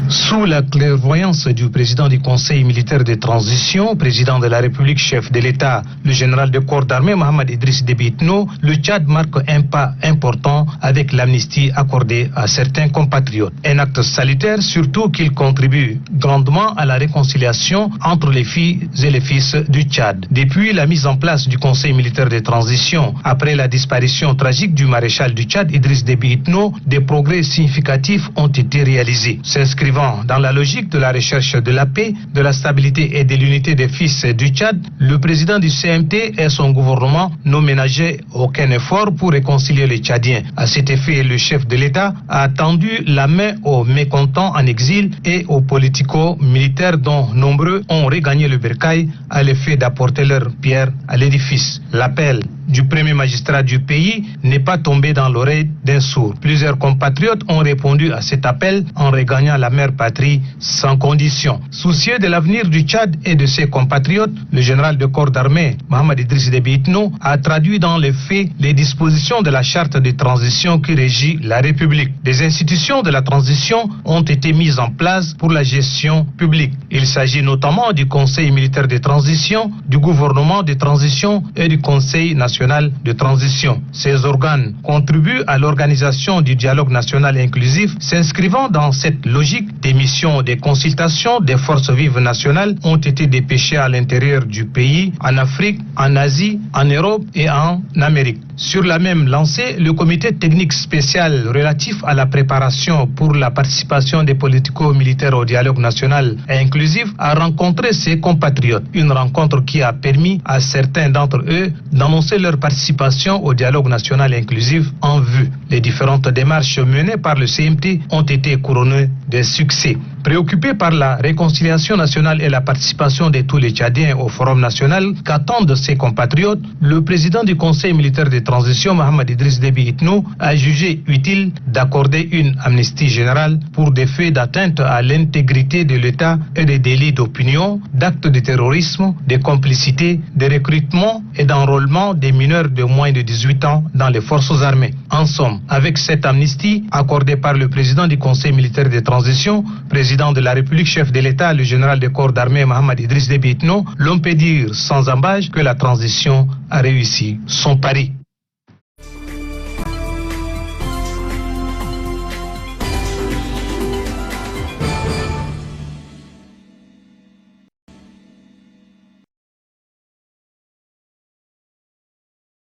Sous la clairvoyance du président du Conseil militaire de transition, président de la République, chef de l'État, le général de corps d'armée Mohamed Idriss Déby Itno, le Tchad marque un pas important avec l'amnistie accordée à certains compatriotes. Un acte salutaire, surtout qu'il contribue grandement à la réconciliation entre les filles et les fils du Tchad. Depuis la mise en place du Conseil militaire de transition, après la disparition tragique du maréchal du Tchad Idriss Déby Itno, des progrès significatifs ont été réalisés. S'inscrivant dans la logique de la recherche de la paix, de la stabilité et de l'unité des fils du Tchad, le président du CMT et son gouvernement n'ont ménagé aucun effort pour réconcilier les Tchadiens. À cet effet, le chef de l'État a tendu la main aux mécontents en exil et aux politico-militaires dont nombreux ont regagné le bercail à l'effet d'apporter leur pierre à l'édifice. L'appel du premier magistrat du pays n'est pas tombé dans l'oreille d'un sourd. Plusieurs compatriotes ont répondu à cet appel en regagnant la mère patrie sans condition. Soucieux de l'avenir du Tchad et de ses compatriotes, le général de corps d'armée Mohamed Idriss Déby Itno a traduit dans les faits les dispositions de la charte de transition qui régit la République. Des institutions de la transition ont été mises en place pour la gestion publique. Il s'agit notamment du Conseil militaire de transition, du gouvernement de transition et du Conseil national de transition. Ces organes contribuent à l'organisation du dialogue national inclusif. S'inscrivant dans cette logique, des missions de consultation des forces vives nationales ont été dépêchées à l'intérieur du pays, en Afrique, en Asie, en Europe et en Amérique. Sur la même lancée, le comité technique spécial relatif à la préparation pour la participation des politico-militaires au dialogue national et inclusif a rencontré ses compatriotes. Une rencontre qui a permis à certains d'entre eux d'annoncer leur participation au dialogue national inclusif en vue. Les différentes démarches menées par le CMT ont été couronnées de succès. Préoccupé par la réconciliation nationale et la participation de tous les Tchadiens au Forum national qu'attendent ses compatriotes, le président du Conseil militaire de transition, Mohamed Idriss Déby Itno, a jugé utile d'accorder une amnistie générale pour des faits d'atteinte à l'intégrité de l'État et des délits d'opinion, d'actes de terrorisme, de complicité, de recrutement et d'enrôlement des mineurs de moins de 18 ans dans les forces armées. En somme, avec cette amnistie accordée par le président du Conseil militaire de transition, président de la République, chef de l'État, le général de corps d'armée Mohamed Idriss Déby Itno, l'on peut dire sans embâche que la transition a réussi son pari.